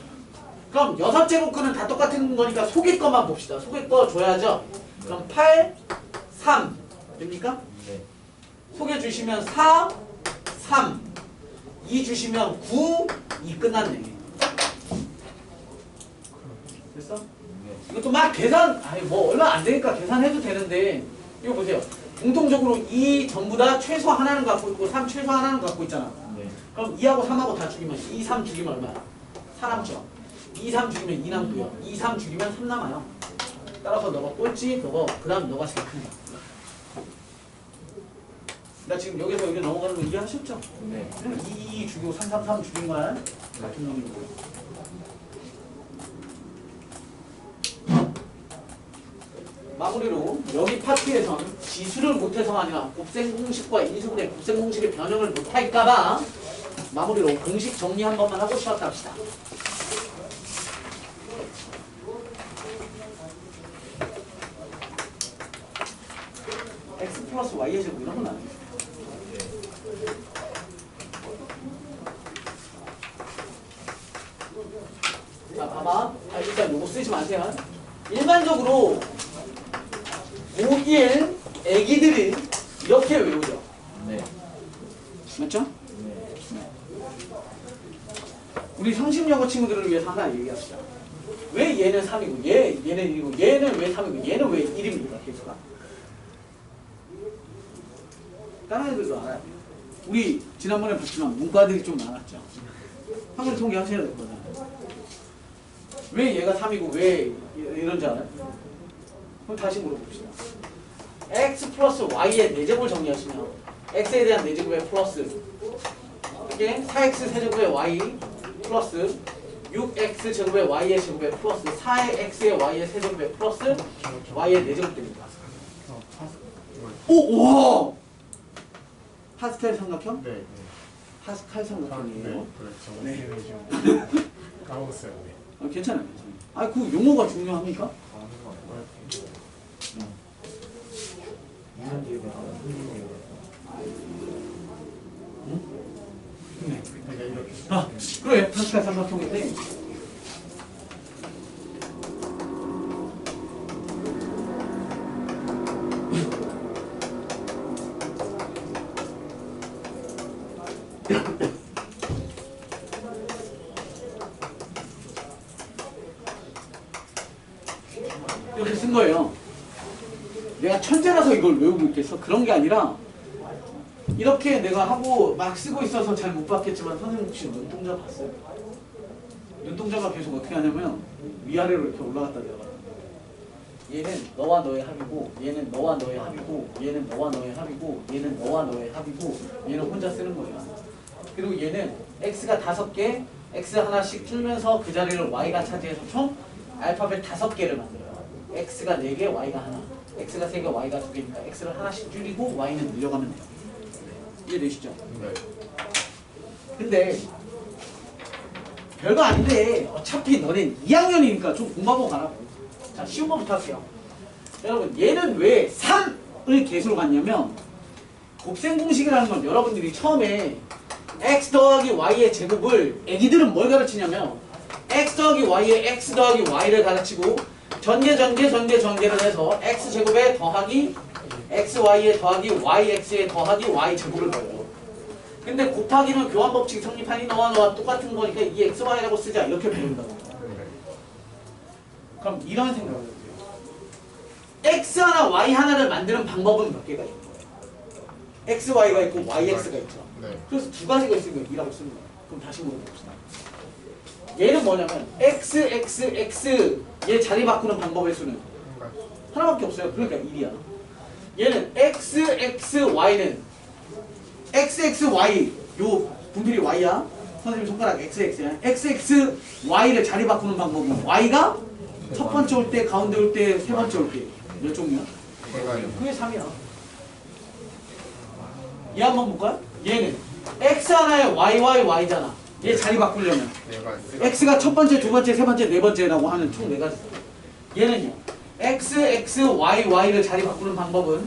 그럼 6제곱근은 다 똑같은 거니까 속의 것만 봅시다. 속의 거 줘야죠. 그럼 8, 3. 됩니까? 네. 속에 주시면 4, 3. 2 주시면 9, 2 끝났네. 됐어? 네. 이것도 막 계산, 뭐 얼마 안 되니까 계산해도 되는데, 이거 보세요. 공통적으로 2 전부 다 최소 하나는 갖고 있고 3 최소 하나는 갖고 있잖아. 네. 그럼 2하고 3하고 다 죽이면 2, 3 죽이면 얼마야? 4 남죠. 2, 3 죽이면 2 남고요. 2, 3 죽이면 3 남아요. 따라서 너가 꼴찌, 그 다음 너가 제일 큰 거야. 나 지금 여기서 여기 넘어가는 거 이해하셨죠? 네. 2 죽이고 3, 3, 3 죽인 거랑 같은 놈인 거예요. 마무리로 여기 파트에서는 지수를 못해서가 아니라 곱셈 공식과 인수분해 곱셈 공식의 변형을 못할까봐 마무리로 공식 정리 한 번만 하고 쉬었다 합시다. x 플러스 y의 제곱 이런 건 아니에요. 자, 봐봐. 일단 요거 쓰지 마세요. 일반적으로 고1 애기들이 이렇게 외우죠. 네. 맞죠? 네. 우리 성심여고 친구들을 위해서 하나 얘기합시다. 왜 얘는 3이고 얘는 1이고 얘는 왜 3이고 얘는 왜 1입니까? 계수가. 다른 애들도 알아야 돼요. 우리 지난번에 봤지만 문과들이 좀 많았죠. 확률 통계 하셔야 될 거잖아요. 왜 얘가 3이고 왜 이런지 알아요? 그럼 다시 물어봅시다. x 플러스 y의 4제곱을 정리하시면 x에 대한 4제곱의 플러스 이게 4x 세제곱의 y 플러스 6x 제곱의 y의 제곱의 플러스 4의 x의 y의 세제곱의 플러스 y의 4제곱 됩니다. 오! 와! 파스칼 삼각형? 네. 파스칼 네. 삼각형이에요. 그렇죠. 네. 까먹었어요. 네. 괜찮아요. 그 용어가 중요합니까? 네. 그래. 파스칼 삼각형인데 이렇게 쓴 거예요. 내가 천재라서 이걸 외우고 있겠어? 그런 게 아니라 이렇게 내가 하고 막 쓰고 있어서 잘 못 봤겠지만 선생님 혹시 눈동자 봤어요? 눈동자가 계속 어떻게 하냐면 위아래로 이렇게 올라갔다 내려갔다. 얘는 너와 너의 합이고 얘는 너와 너의 합이고 얘는 너와 너의 합이고 얘는 너와 너의 합이고 얘는 혼자 쓰는 거예요. 그리고 얘는 x가 5개 x 하나씩 줄면서 그 자리를 y가 차지해서 총 알파벳 5개를 만들어요. x가 4개, y가 하나. x가 3개, y가 2개니까 x를 하나씩 줄이고 y는 늘려가면 돼요. 이해되시죠? 네. 근데 별거 아닌데 어차피 너넨 2학년이니까 좀 공부하고 가라고. 자, 쉬운 거부터 할게요. 여러분, 얘는 왜 3을 개수로 갔냐면 곱셈 공식이라는 건 여러분들이 처음에 x 더하기 y의 제곱을 애기들은 뭘 가르치냐면 x 더하기 y의 x 더하기 y를 가르치고 전개를 해서 x제곱에 더하기 xy에 더하기 yx에 더하기 y제곱을 배워요. 근데 곱하기는 교환 법칙 성립하니 너와 똑같은 거니까 이 xy라고 쓰자 이렇게 배운다고. 그럼 이런 생각을 해요. x 하나 y 하나를 만드는 방법은 몇 개가 있는 거예요? x y가 있고 y x가 있죠. 네. 그래서 두 가지가 있으니까 2라고 쓰는 거예요. 그럼 다시 물어봅시다. 얘는 뭐냐면 x x x 얘 자리 바꾸는 방법의 수는 하나밖에 없어요. 그러니까 1이야. 얘는 x x y는 x x y 요 분필이 y야. 선생님 손가락 x x야. x x y를 자리 바꾸는 방법은 y가 첫 번째 올 때, 가운데 올 때, 세 번째 올 때 몇 종류야? 그게 3이야. 얘 한번 볼까요? 얘는 x 하나에 y y잖아. 얘 자리 바꾸려면 x가 첫 번째, 두 번째, 세 번째, 네 번째라고 하는 총 네 가지. 얘는요. x x y y를 자리 바꾸는 방법은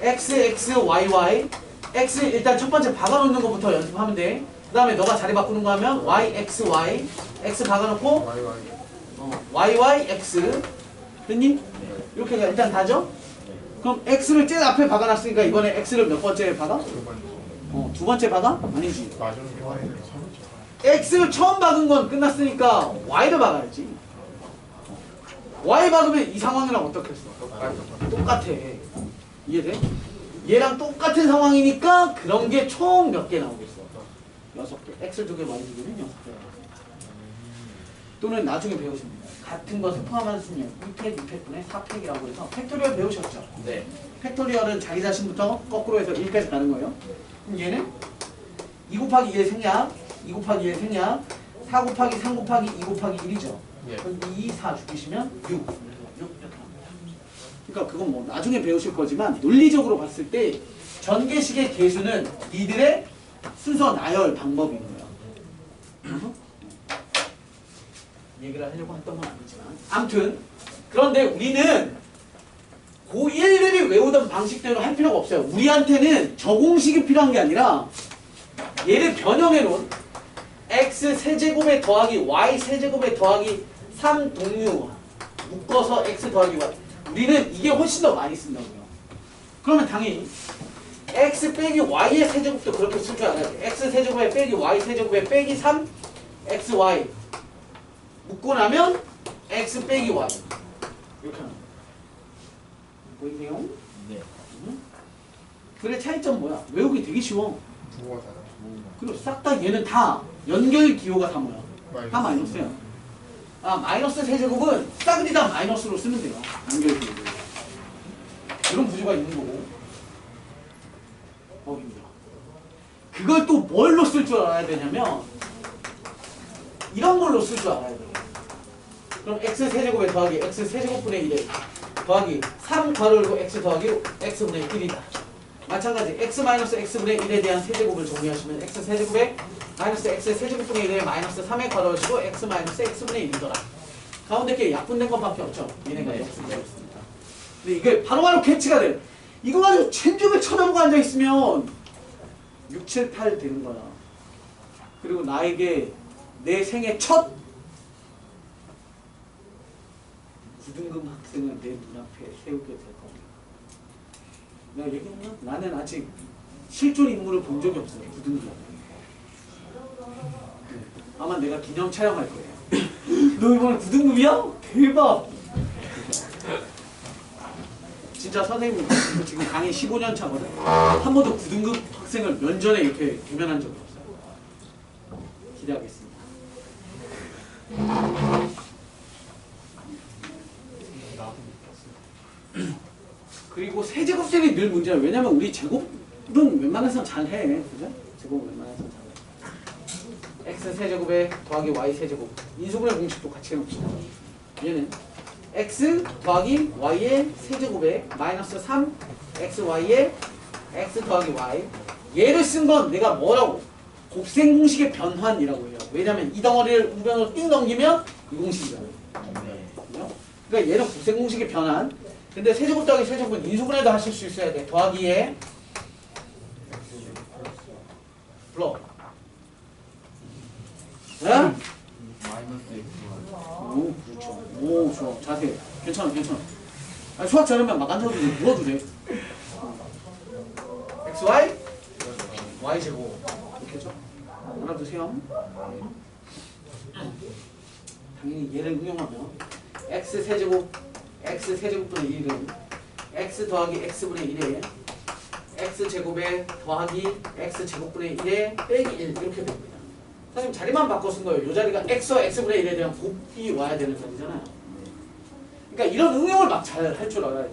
x x y y x 일단 첫 번째 박아놓는 것부터 연습하면 돼. 그 다음에 너가 자리 바꾸는 거 하면 y x y x 박아놓고 y y x 됐니? 이렇게 일단 다죠? 그럼 x를 제일 앞에 박아놨으니까 이번에 x를 몇 번째 박아? 두 번째 박아? 아니지. x를 처음 박은 건 끝났으니까 y를 박아야지. y 박으면 이 상황이랑 어떻겠어? 똑같아. 이해돼? 얘랑 똑같은 상황이니까 그런 게 총 몇 개 나오겠어? 6개. x를 2개, y 2개는 6개. 또는 나중에 배우십니다. 같은 것을 포함한 수는 2팩, 2팩분의 4팩이라고 해서 팩토리얼 배우셨죠? 네. 팩토리얼은 자기 자신부터 거꾸로 해서 1까지 가는 거예요. 그럼 얘는 2 곱하기 1 생략, 2 곱하기 1 생략, 4 곱하기 3 곱하기 2 곱하기 1이죠. 예. 그럼 2, 4 죽이시면 6. 6 이렇게 합니다. 그러니까 그건 뭐 나중에 배우실 거지만 논리적으로 봤을 때 전개식의 개수는 니들의 순서 나열 방법인 거예요. 얘기를 하려고 했던 건 아니지만 아무튼 그런데 우리는 고1들이 외우던 방식대로 할 필요가 없어요. 우리한테는 저공식이 필요한 게 아니라 얘를 변형해 놓은 x 세제곱에 더하기 y 세제곱에 더하기 3 동류 묶어서 x 더하기 y 우리는 이게 훨씬 더 많이 쓴다고요. 그러면 당연히 x 빼기 y의 세제곱도 그렇게 쓸 줄 알아야 돼. x 세제곱에 빼기 y 세제곱에 빼기 3 xy 묶고 나면 x 빼기 y 이렇게 하는 거예요. 보이세요? 네. 그래 차이점 뭐야? 외우기 되게 쉬워. 그리고 싹 다 얘는 다 연결 기호가 다 뭐야? 다 마이너스야. 아 마이너스 세제곱은 싸그리 다 마이너스로 쓰면 돼요. 연결 기호. 이런 구조가 있는 거고. 힘들어. 그걸 또 뭘로 쓸 줄 알아야 되냐면 이런 걸로 쓸 줄 알아야 돼요. 그럼 x 세제곱에 더하기 x 세제곱분의 1에 더하기 3 괄호 열고 x 더하기 x분의 1이다. 마찬가지 x 마이너스 x분의 1에 대한 세제곱을 정리하시면 x 세제곱에 마이너스 x 세제곱분의 1에 마이너스 3의 괄호 열고 x 마이너스 x분의 1이더라. 가운데 게 약분된 것밖에 없죠. 얘네가 역수되었습니다. 근데 이게 바로바로 캐치가 돼. 이거 가지고 천적을 쳐다보고 앉아있으면 6, 7, 8 되는 거야. 그리고 나에게 내 생애 첫 9등급 학생을 내 눈앞에 세우게 될 겁니다. 내가 얘기했나? 나는 아직 실존 인물을 본 적이 없어요. 9등급. 아마 내가 기념 촬영할 거예요. 너 이번에 9등급이야? 대박! 진짜 선생님 지금 강의 15년 차거든. 한 번도 9등급 학생을 면전에 이렇게 대면한 적이 없어요. 기대하겠습니다. 그리고 세제곱셈이 늘 문제야. 왜냐면 우리 제곱은 웬만해서 잘해. 그죠? 제곱은 웬만해서 잘해. x 세제곱에 더하기 y 세제곱. 인수분해 공식도 같이 해놓읍시다. 얘는 x 더하기 y의 세제곱에 마이너스 3 xy의 x 더하기 y. 얘를 쓴 건 내가 뭐라고? 곱셈 공식의 변환이라고 해요. 왜냐면 이 덩어리를 우변으로 띵 넘기면 이 공식이잖아요. 그러니까 얘는 곱셈 공식의 변환. 근데 세제곱 더하기 세제곱은 인수분해도 하실 수 있어야 돼. 더하기에 불러. 네? 마이너스 x. 오, 그렇죠. 오, 좋아. 자세. 괜찮아, 괜찮아. 아니, 수학 잘하면 막 앉아도 돼. 누워도 돼. xy? y제곱 이렇게죠? 알아두세요. 당연히 얘를 응용하면 x 세제곱분의 1은 x 더하기 x분의 1에 x제곱에 더하기 x제곱분의 1에 빼기 1 이렇게 됩니다. 선생님 자리만 바꿔 쓴 거예요. 이 자리가 x와 x분의 1에 대한 곱이 와야 되는 자리잖아요. 그러니까 이런 응용을 막 잘 할 줄 알아야 돼.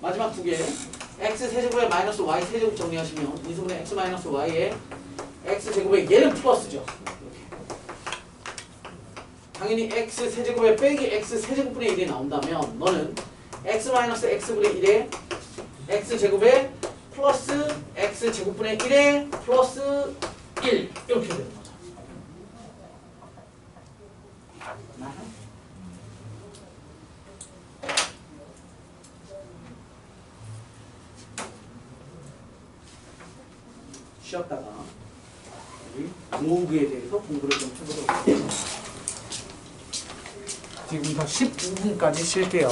마지막 두 개. x 세제곱에 마이너스 y 세제곱 정리하시면 인수분의 x 마이너스 y에 x제곱에 얘는 플러스죠. 이렇게. 당연히 x 세제곱에 빼기 x 세제곱분의 1이 나온다면 너는 x 마이너스 x분의 1에 x제곱에 플러스 x제곱분의 1에 플러스 1 이렇게 되는 거죠. 쉬었다가 우리 모으기에 대해서 공부를 좀 해보도록 하겠습니다. 지금부터 19분까지 쉴게요.